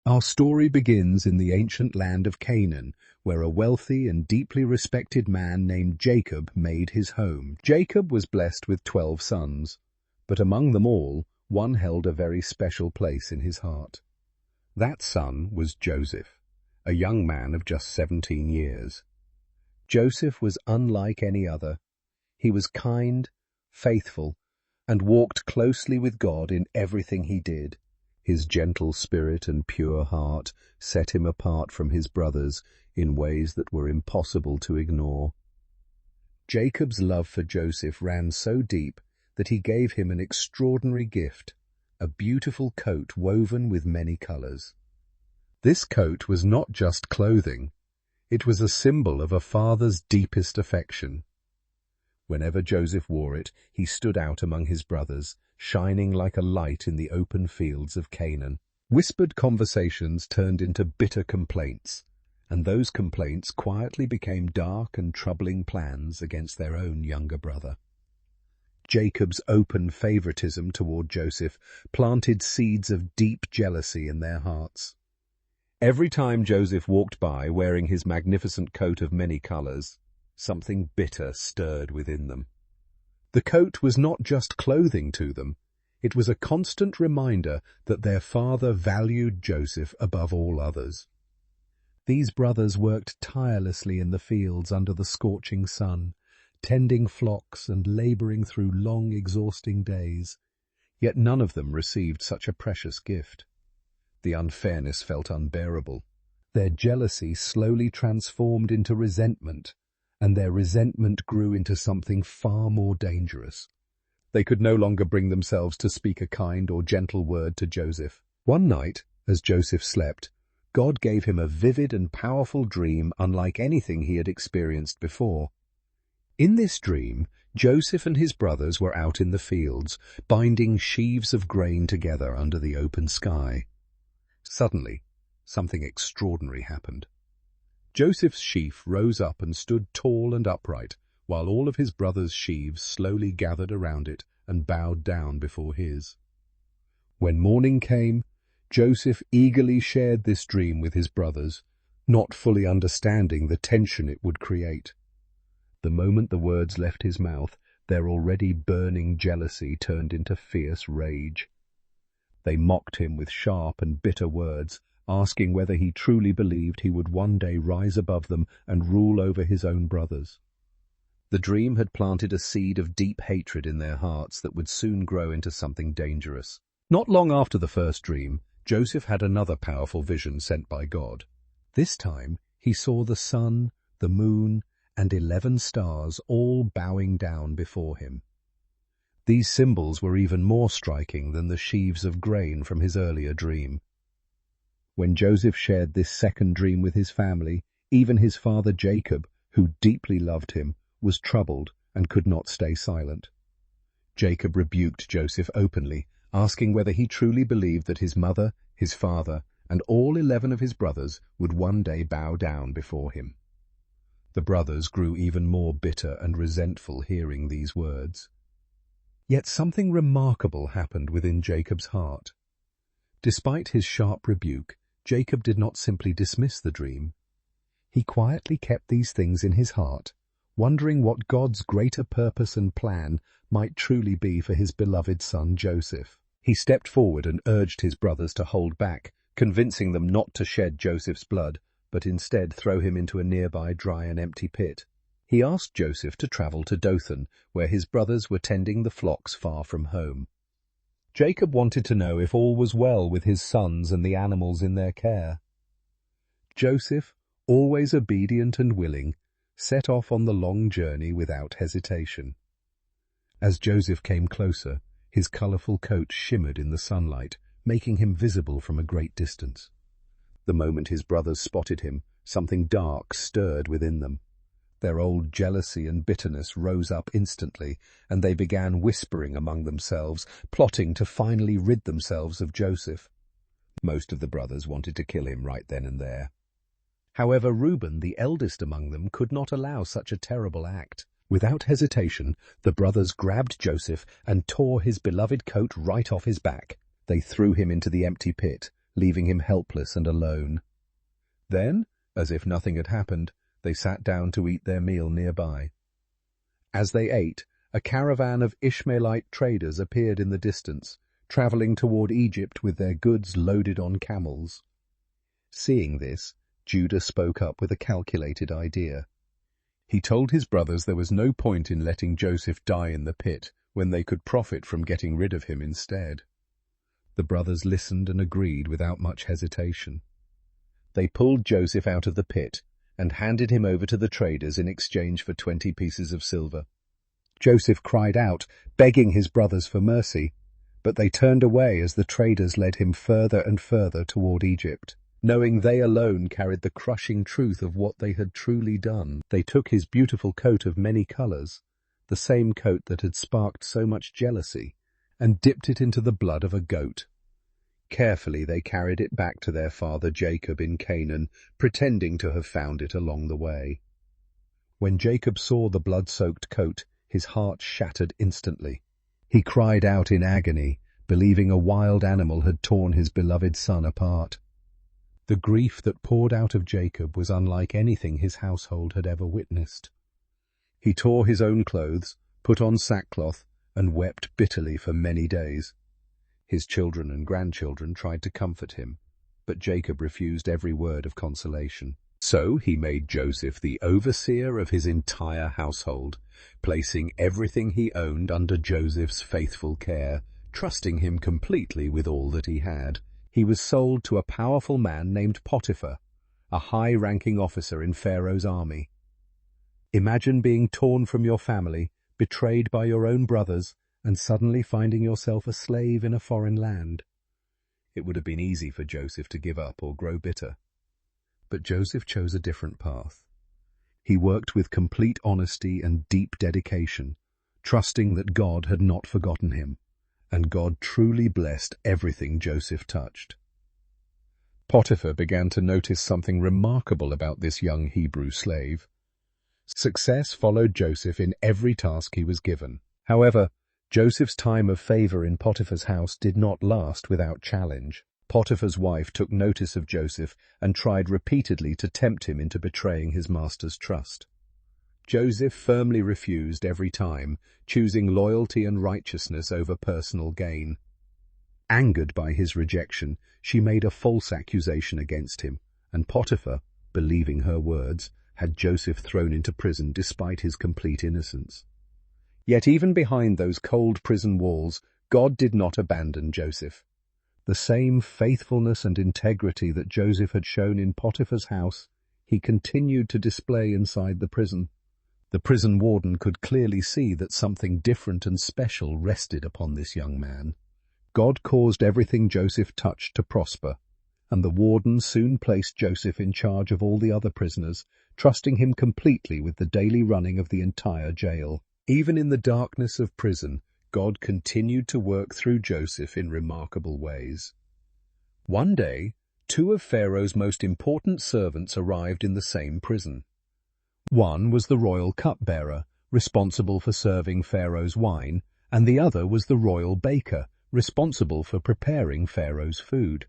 Our story begins in the ancient land of Canaan, where a wealthy and deeply respected man named Jacob made his home. Jacob was blessed with 12 sons, but among them all, one held a very special place in his heart. That son was Joseph, a young man of just 17 years. Joseph was unlike any other. He was kind, faithful, and walked closely with God in everything he did. His gentle spirit and pure heart set him apart from his brothers in ways that were impossible to ignore. Jacob's love for Joseph ran so deep that he gave him an extraordinary gift, a beautiful coat woven with many colors. This coat was not just clothing, it was a symbol of a father's deepest affection. Whenever Joseph wore it, he stood out among his brothers, shining like a light in the open fields of Canaan. Whispered conversations turned into bitter complaints, and those complaints quietly became dark and troubling plans against their own younger brother. Jacob's open favoritism toward Joseph planted seeds of deep jealousy in their hearts. Every time Joseph walked by wearing his magnificent coat of many colors, something bitter stirred within them. The coat was not just clothing to them, it was a constant reminder that their father valued Joseph above all others. These brothers worked tirelessly in the fields under the scorching sun, tending flocks and laboring through long, exhausting days, yet none of them received such a precious gift. The unfairness felt unbearable. Their jealousy slowly transformed into resentment, and their resentment grew into something far more dangerous. They could no longer bring themselves to speak a kind or gentle word to Joseph. One night, as Joseph slept, God gave him a vivid and powerful dream unlike anything he had experienced before. In this dream, Joseph and his brothers were out in the fields, binding sheaves of grain together under the open sky. Suddenly, something extraordinary happened. Joseph's sheaf rose up and stood tall and upright, while all of his brothers' sheaves slowly gathered around it and bowed down before his. When morning came, Joseph eagerly shared this dream with his brothers, not fully understanding the tension it would create. The moment the words left his mouth, their already burning jealousy turned into fierce rage. They mocked him with sharp and bitter words, asking whether he truly believed he would one day rise above them and rule over his own brothers. The dream had planted a seed of deep hatred in their hearts that would soon grow into something dangerous. Not long after the first dream, Joseph had another powerful vision sent by God. This time, he saw the sun, the moon, and 11 stars all bowing down before him. These symbols were even more striking than the sheaves of grain from his earlier dream. When Joseph shared this second dream with his family, even his father Jacob, who deeply loved him, was troubled and could not stay silent. Jacob rebuked Joseph openly, asking whether he truly believed that his mother, his father, and all 11 of his brothers would one day bow down before him. The brothers grew even more bitter and resentful hearing these words. Yet something remarkable happened within Jacob's heart. Despite his sharp rebuke, Jacob did not simply dismiss the dream. He quietly kept these things in his heart, wondering what God's greater purpose and plan might truly be for his beloved son Joseph. He stepped forward and urged his brothers to hold back, convincing them not to shed Joseph's blood, but instead throw him into a nearby dry and empty pit. He asked Joseph to travel to Dothan, where his brothers were tending the flocks far from home. Jacob wanted to know if all was well with his sons and the animals in their care. Joseph, always obedient and willing, set off on the long journey without hesitation. As Joseph came closer, his colorful coat shimmered in the sunlight, making him visible from a great distance. The moment his brothers spotted him, something dark stirred within them. Their old jealousy and bitterness rose up instantly, and they began whispering among themselves, plotting to finally rid themselves of Joseph. Most of the brothers wanted to kill him right then and there. However, Reuben, the eldest among them, could not allow such a terrible act. Without hesitation, the brothers grabbed Joseph and tore his beloved coat right off his back. They threw him into the empty pit, leaving him helpless and alone. Then, as if nothing had happened, they sat down to eat their meal nearby. As they ate, a caravan of Ishmaelite traders appeared in the distance, traveling toward Egypt with their goods loaded on camels. Seeing this, Judah spoke up with a calculated idea. He told his brothers there was no point in letting Joseph die in the pit when they could profit from getting rid of him instead. The brothers listened and agreed without much hesitation. They pulled Joseph out of the pit and handed him over to the traders in exchange for 20 pieces of silver. Joseph cried out, begging his brothers for mercy, but they turned away as the traders led him further and further toward Egypt. Knowing they alone carried the crushing truth of what they had truly done, they took his beautiful coat of many colors, the same coat that had sparked so much jealousy, and dipped it into the blood of a goat. Carefully they carried it back to their father Jacob in Canaan, pretending to have found it along the way. When Jacob saw the blood-soaked coat, his heart shattered instantly. He cried out in agony, believing a wild animal had torn his beloved son apart. The grief that poured out of Jacob was unlike anything his household had ever witnessed. He tore his own clothes, put on sackcloth, and wept bitterly for many days. His children and grandchildren tried to comfort him, but Jacob refused every word of consolation. So he made Joseph the overseer of his entire household, placing everything he owned under Joseph's faithful care, trusting him completely with all that he had. He was sold to a powerful man named Potiphar, a high-ranking officer in Pharaoh's army. Imagine being torn from your family, betrayed by your own brothers, and suddenly finding yourself a slave in a foreign land. It would have been easy for Joseph to give up or grow bitter. But Joseph chose a different path. He worked with complete honesty and deep dedication, trusting that God had not forgotten him, and God truly blessed everything Joseph touched. Potiphar began to notice something remarkable about this young Hebrew slave. Success followed Joseph in every task he was given. However, Joseph's time of favor in Potiphar's house did not last without challenge. Potiphar's wife took notice of Joseph and tried repeatedly to tempt him into betraying his master's trust. Joseph firmly refused every time, choosing loyalty and righteousness over personal gain. Angered by his rejection, she made a false accusation against him, and Potiphar, believing her words, had Joseph thrown into prison despite his complete innocence. Yet even behind those cold prison walls, God did not abandon Joseph. The same faithfulness and integrity that Joseph had shown in Potiphar's house, he continued to display inside the prison. The prison warden could clearly see that something different and special rested upon this young man. God caused everything Joseph touched to prosper, and the warden soon placed Joseph in charge of all the other prisoners, trusting him completely with the daily running of the entire jail. Even in the darkness of prison, God continued to work through Joseph in remarkable ways. One day, 2 of Pharaoh's most important servants arrived in the same prison. One was the royal cupbearer, responsible for serving Pharaoh's wine, and the other was the royal baker, responsible for preparing Pharaoh's food.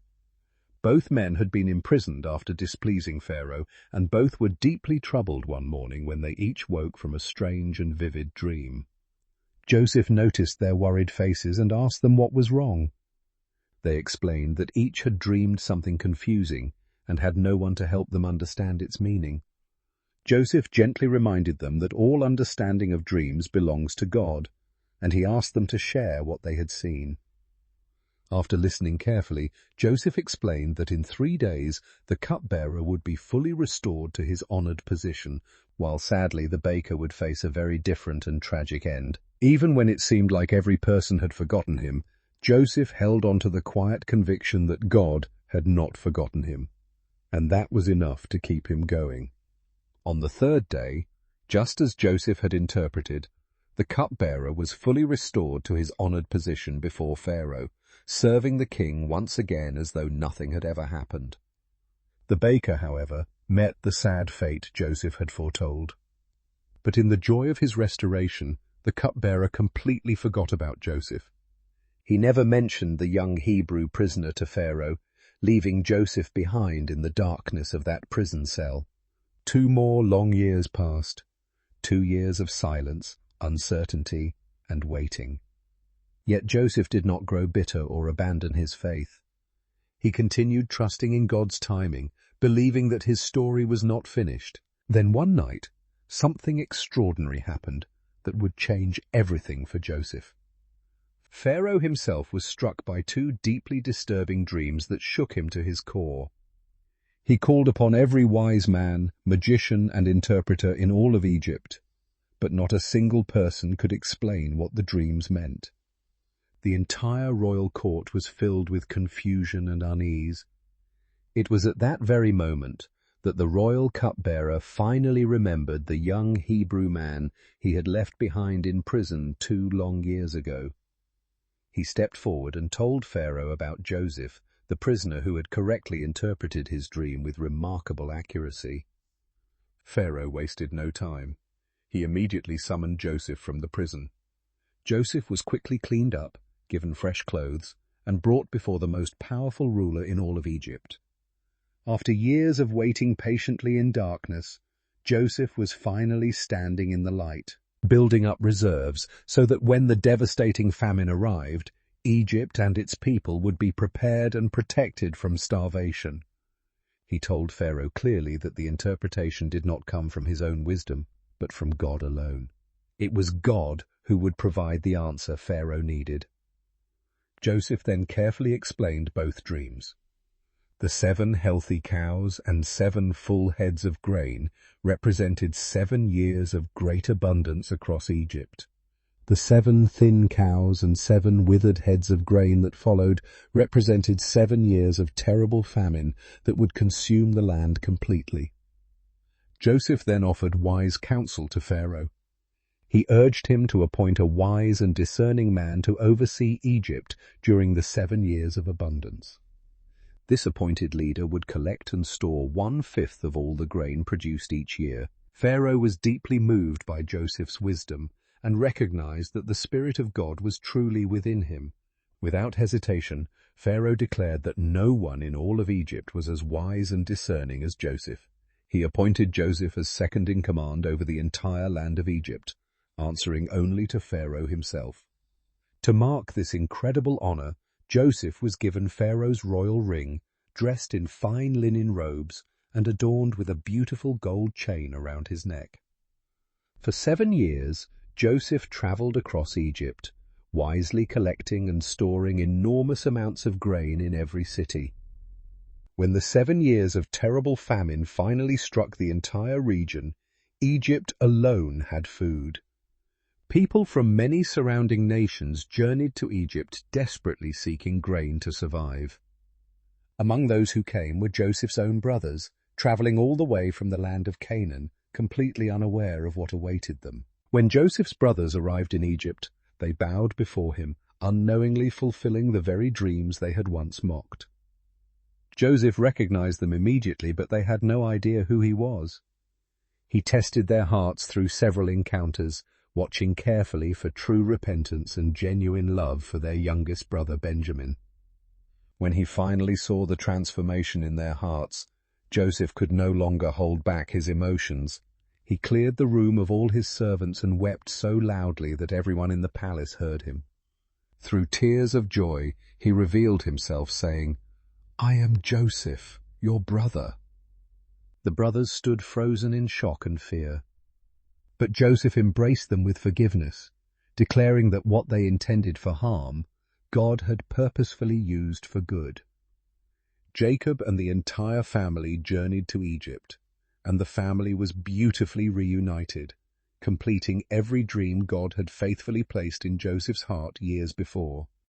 Both men had been imprisoned after displeasing Pharaoh, and both were deeply troubled one morning when they each woke from a strange and vivid dream. Joseph noticed their worried faces and asked them what was wrong. They explained that each had dreamed something confusing and had no one to help them understand its meaning. Joseph gently reminded them that all understanding of dreams belongs to God, and he asked them to share what they had seen. After listening carefully, Joseph explained that in 3 days the cupbearer would be fully restored to his honored position, while sadly the baker would face a very different and tragic end. Even when it seemed like every person had forgotten him, Joseph held on to the quiet conviction that God had not forgotten him, and that was enough to keep him going. On the 3rd day, just as Joseph had interpreted, the cupbearer was fully restored to his honored position before Pharaoh, serving the king once again as though nothing had ever happened. The baker, however, met the sad fate Joseph had foretold. But in the joy of his restoration, the cupbearer completely forgot about Joseph. He never mentioned the young Hebrew prisoner to Pharaoh, leaving Joseph behind in the darkness of that prison cell. 2 more long years passed, 2 years of silence, uncertainty, and waiting. Yet Joseph did not grow bitter or abandon his faith. He continued trusting in God's timing, believing that his story was not finished. Then one night, something extraordinary happened that would change everything for Joseph. Pharaoh himself was struck by 2 deeply disturbing dreams that shook him to his core. He called upon every wise man, magician, and interpreter in all of Egypt, but not a single person could explain what the dreams meant. The entire royal court was filled with confusion and unease. It was at that very moment that the royal cupbearer finally remembered the young Hebrew man he had left behind in prison 2 long years ago. He stepped forward and told Pharaoh about Joseph, the prisoner who had correctly interpreted his dream with remarkable accuracy. Pharaoh wasted no time. He immediately summoned Joseph from the prison. Joseph was quickly cleaned up, given fresh clothes, and brought before the most powerful ruler in all of Egypt. After years of waiting patiently in darkness, Joseph was finally standing in the light, building up reserves so that when the devastating famine arrived, Egypt and its people would be prepared and protected from starvation. He told Pharaoh clearly that the interpretation did not come from his own wisdom, but from God alone. It was God who would provide the answer Pharaoh needed. Joseph then carefully explained both dreams. The 7 healthy cows and 7 full heads of grain represented 7 years of great abundance across Egypt. The 7 thin cows and 7 withered heads of grain that followed represented 7 years of terrible famine that would consume the land completely. Joseph then offered wise counsel to Pharaoh. He urged him to appoint a wise and discerning man to oversee Egypt during the 7 years of abundance. This appointed leader would collect and store 1/5 of all the grain produced each year. Pharaoh was deeply moved by Joseph's wisdom and recognized that the Spirit of God was truly within him. Without hesitation, Pharaoh declared that no one in all of Egypt was as wise and discerning as Joseph. He appointed Joseph as second in command over the entire land of Egypt, answering only to Pharaoh himself. To mark this incredible honor, Joseph was given Pharaoh's royal ring, dressed in fine linen robes and adorned with a beautiful gold chain around his neck. For 7 years, Joseph traveled across Egypt, wisely collecting and storing enormous amounts of grain in every city. When the 7 years of terrible famine finally struck the entire region, Egypt alone had food. People from many surrounding nations journeyed to Egypt desperately seeking grain to survive. Among those who came were Joseph's own brothers, traveling all the way from the land of Canaan, completely unaware of what awaited them. When Joseph's brothers arrived in Egypt, they bowed before him, unknowingly fulfilling the very dreams they had once mocked. Joseph recognized them immediately, but they had no idea who he was. He tested their hearts through several encounters, watching carefully for true repentance and genuine love for their youngest brother Benjamin. When he finally saw the transformation in their hearts, Joseph could no longer hold back his emotions. He cleared the room of all his servants and wept so loudly that everyone in the palace heard him. Through tears of joy, he revealed himself, saying, "I am Joseph, your brother." The brothers stood frozen in shock and fear. But Joseph embraced them with forgiveness, declaring that what they intended for harm, God had purposefully used for good. Jacob and the entire family journeyed to Egypt, and the family was beautifully reunited, completing every dream God had faithfully placed in Joseph's heart years before.